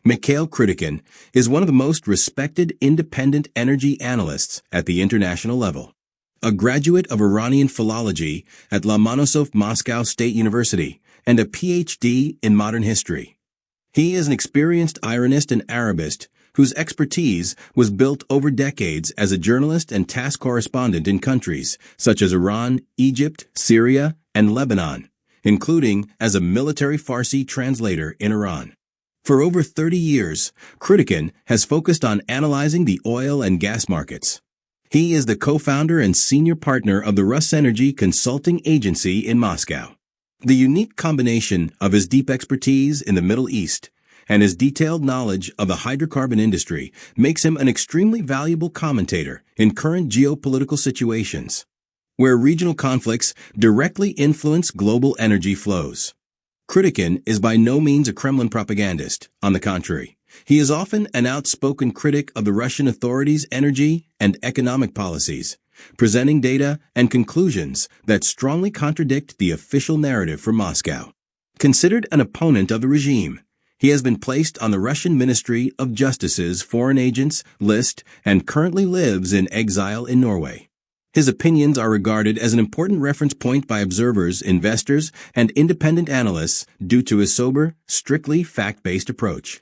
Mikhail Krutikhin is one of the most respected independent energy analysts at the international level. A graduate of Iranian philology at Lomonosov Moscow State University and a PhD in modern history. He is an experienced Iranist and Arabist whose expertise was built over decades as a journalist and task correspondent in countries such as Iran, Egypt, Syria, and Lebanon, including as a military Farsi translator in Iran. For over 30 years, Krutikhin has focused on analyzing the oil and gas markets. He is the co-founder and senior partner of the Rusenergy Consulting Agency in Moscow. The unique combination of his deep expertise in the Middle East and his detailed knowledge of the hydrocarbon industry makes him an extremely valuable commentator in current geopolitical situations, where regional conflicts directly influence global energy flows. Krutikhin is by no means a Kremlin propagandist. On the contrary, he is often an outspoken critic of the Russian authorities' energy and economic policies, presenting data and conclusions that strongly contradict the official narrative from Moscow. Considered an opponent of the regime, he has been placed on the Russian Ministry of Justice's foreign agents list and currently lives in exile in Norway. His opinions are regarded as an important reference point by observers, investors, and independent analysts due to his sober, strictly fact-based approach.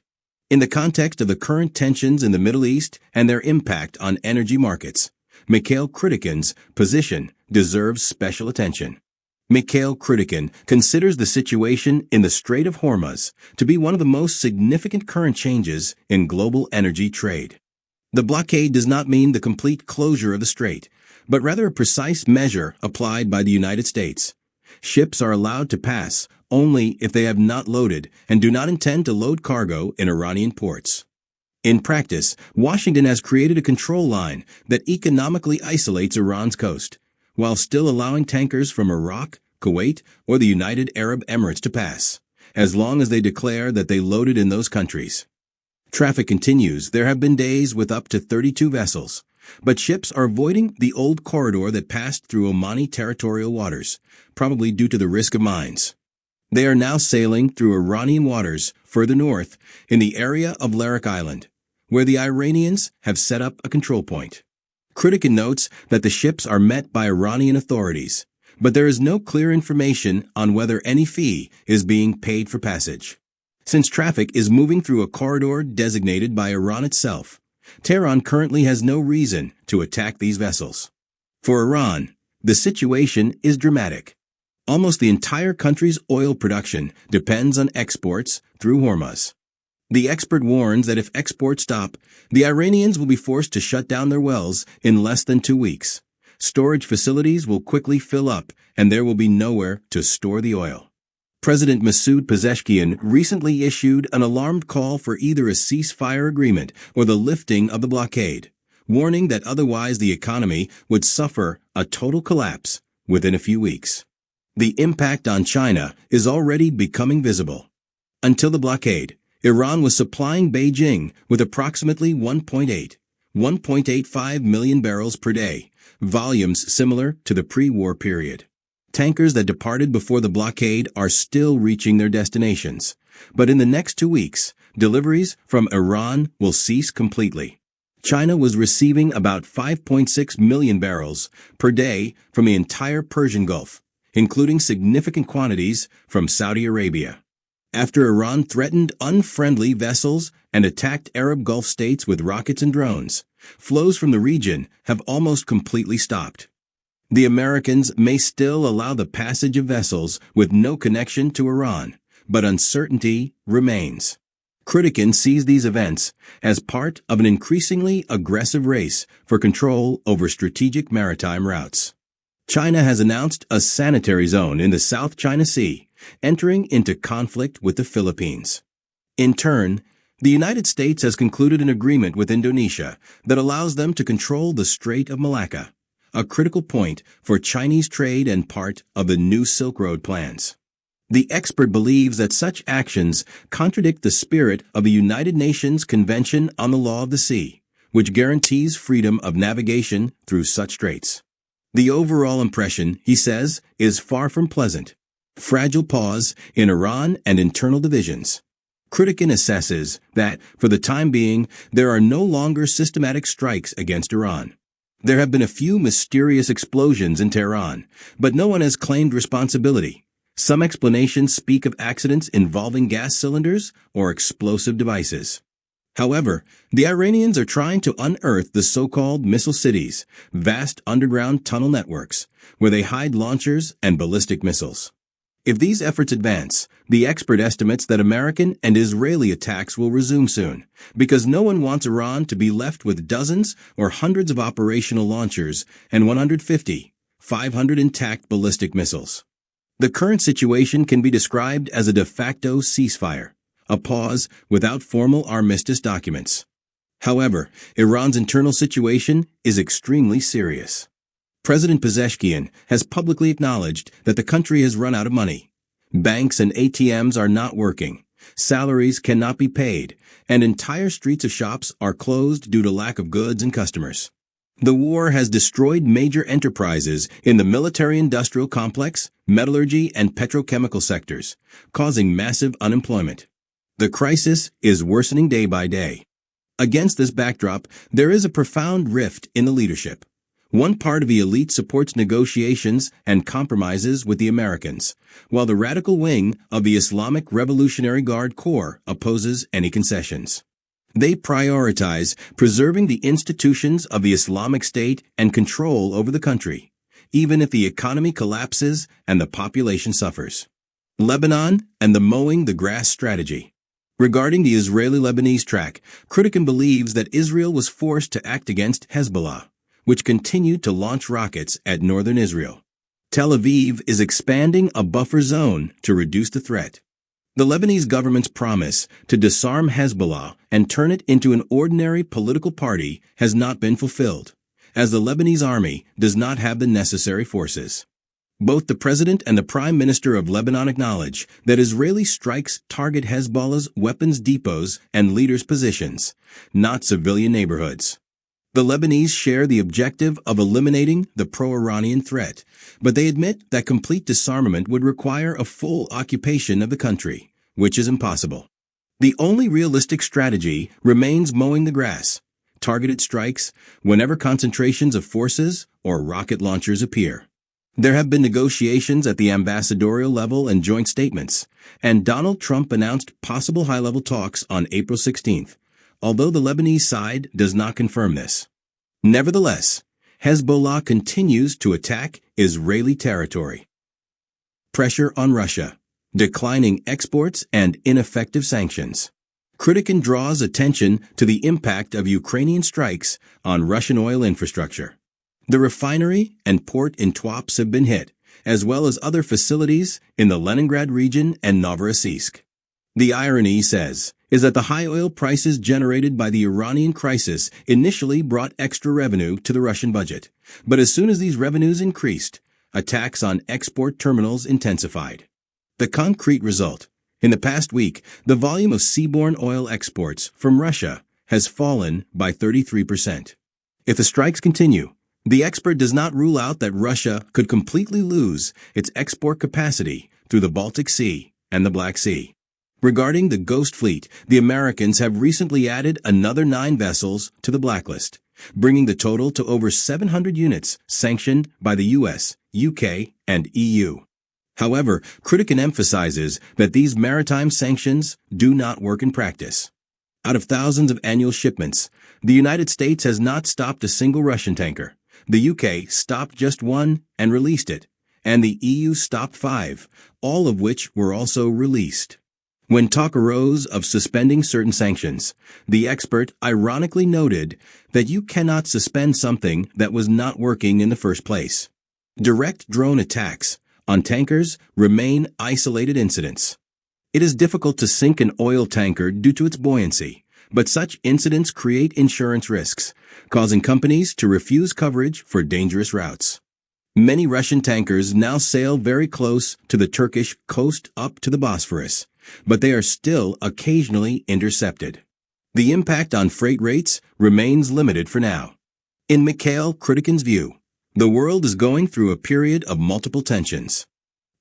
In the context of the current tensions in the Middle East and their impact on energy markets, Mikhail Krutikhin's position deserves special attention. Mikhail Krutikhin considers the situation in the Strait of Hormuz to be one of the most significant current changes in global energy trade. The blockade does not mean the complete closure of the strait, but rather a precise measure applied by the United States. Ships are allowed to pass only if they have not loaded and do not intend to load cargo in Iranian ports. In practice, Washington has created a control line that economically isolates Iran's coast, while still allowing tankers from Iraq, Kuwait, or the United Arab Emirates to pass, as long as they declare that they loaded in those countries. Traffic continues. There have been days with up to 32 vessels, but ships are avoiding the old corridor that passed through Omani territorial waters, probably due to the risk of mines. They are now sailing through Iranian waters further north in the area of Larak Island, where the Iranians have set up a control point. Krutikhin notes that the ships are met by Iranian authorities, but there is no clear information on whether any fee is being paid for passage. Since traffic is moving through a corridor designated by Iran itself, Tehran currently has no reason to attack these vessels. For Iran, the situation is dramatic. Almost the entire country's oil production depends on exports through Hormuz. The expert warns that if exports stop, the Iranians will be forced to shut down their wells in less than 2 weeks. Storage facilities will quickly fill up, and there will be nowhere to store the oil. President Masoud Pezeshkian recently issued an alarmed call for either a ceasefire agreement or the lifting of the blockade, warning that otherwise the economy would suffer a total collapse within a few weeks. The impact on China is already becoming visible. Until the blockade, Iran was supplying Beijing with approximately 1.85 million barrels per day, volumes similar to the pre-war period. Tankers that departed before the blockade are still reaching their destinations, but in the next 2 weeks, deliveries from Iran will cease completely. China was receiving about 5.6 million barrels per day from the entire Persian Gulf, including significant quantities from Saudi Arabia. After Iran threatened unfriendly vessels and attacked Arab Gulf states with rockets and drones, flows from the region have almost completely stopped. The Americans may still allow the passage of vessels with no connection to Iran, but uncertainty remains. Krutikhin sees these events as part of an increasingly aggressive race for control over strategic maritime routes. China has announced a sanitary zone in the South China Sea, entering into conflict with the Philippines. In turn, the United States has concluded an agreement with Indonesia that allows them to control the Strait of Malacca, a critical point for Chinese trade and part of the new Silk Road plans. The expert believes that such actions contradict the spirit of the United Nations Convention on the Law of the Sea, which guarantees freedom of navigation through such straits. The overall impression, he says, is far from pleasant. Fragile pause in Iran and internal divisions. Krutikhin assesses that, for the time being, there are no longer systematic strikes against Iran. There have been a few mysterious explosions in Tehran, but no one has claimed responsibility. Some explanations speak of accidents involving gas cylinders or explosive devices. However, the Iranians are trying to unearth the so-called missile cities, vast underground tunnel networks, where they hide launchers and ballistic missiles. If these efforts advance, the expert estimates that American and Israeli attacks will resume soon, because no one wants Iran to be left with dozens or hundreds of operational launchers and 150, 500 intact ballistic missiles. The current situation can be described as a de facto ceasefire, a pause without formal armistice documents. However, Iran's internal situation is extremely serious. President Pezeshkian has publicly acknowledged that the country has run out of money. Banks and ATMs are not working, salaries cannot be paid, and entire streets of shops are closed due to lack of goods and customers. The war has destroyed major enterprises in the military-industrial complex, metallurgy, and petrochemical sectors, causing massive unemployment. The crisis is worsening day by day. Against this backdrop, there is a profound rift in the leadership. One part of the elite supports negotiations and compromises with the Americans, while the radical wing of the Islamic Revolutionary Guard Corps opposes any concessions. They prioritize preserving the institutions of the Islamic State and control over the country, even if the economy collapses and the population suffers. Lebanon and the mowing the grass strategy. Regarding the Israeli-Lebanese track, Krutikhin believes that Israel was forced to act against Hezbollah, which continued to launch rockets at northern Israel. Tel Aviv is expanding a buffer zone to reduce the threat. The Lebanese government's promise to disarm Hezbollah and turn it into an ordinary political party has not been fulfilled, as the Lebanese army does not have the necessary forces. Both the president and the prime minister of Lebanon acknowledge that Israeli strikes target Hezbollah's weapons depots and leaders' positions, not civilian neighborhoods. The Lebanese share the objective of eliminating the pro-Iranian threat, but they admit that complete disarmament would require a full occupation of the country, which is impossible. The only realistic strategy remains mowing the grass, targeted strikes, whenever concentrations of forces or rocket launchers appear. There have been negotiations at the ambassadorial level and joint statements, and Donald Trump announced possible high-level talks on April 16th, although the Lebanese side does not confirm this. Nevertheless, Hezbollah continues to attack Israeli territory. Pressure on Russia, declining exports and ineffective sanctions. Krutikhin draws attention to the impact of Ukrainian strikes on Russian oil infrastructure. The refinery and port in Tuapse have been hit, as well as other facilities in the Leningrad region and Novorossiysk. The irony, he says, is that the high oil prices generated by the Iranian crisis initially brought extra revenue to the Russian budget. But as soon as these revenues increased, attacks on export terminals intensified. The concrete result: in the past week, the volume of seaborne oil exports from Russia has fallen by 33%. If the strikes continue, the expert does not rule out that Russia could completely lose its export capacity through the Baltic Sea and the Black Sea. Regarding the Ghost Fleet, the Americans have recently added another 9 vessels to the blacklist, bringing the total to over 700 units sanctioned by the U.S., UK, and EU. However, Krutikhin emphasizes that these maritime sanctions do not work in practice. Out of thousands of annual shipments, the United States has not stopped a single Russian tanker. The UK stopped just one and released it, and the EU stopped 5, all of which were also released. When talk arose of suspending certain sanctions, the expert ironically noted that you cannot suspend something that was not working in the first place. Direct drone attacks on tankers remain isolated incidents. It is difficult to sink an oil tanker due to its buoyancy, but such incidents create insurance risks, causing companies to refuse coverage for dangerous routes. Many Russian tankers now sail very close to the Turkish coast up to the Bosphorus, but they are still occasionally intercepted. The impact on freight rates remains limited for now. In Mihail Krutikhin's view, the world is going through a period of multiple tensions.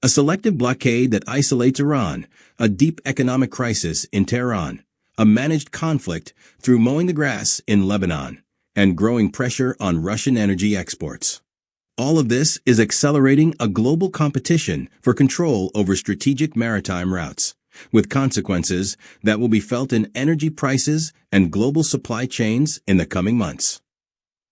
A selective blockade that isolates Iran, a deep economic crisis in Tehran, a managed conflict through mowing the grass in Lebanon, and growing pressure on Russian energy exports. All of this is accelerating a global competition for control over strategic maritime routes, with consequences that will be felt in energy prices and global supply chains in the coming months.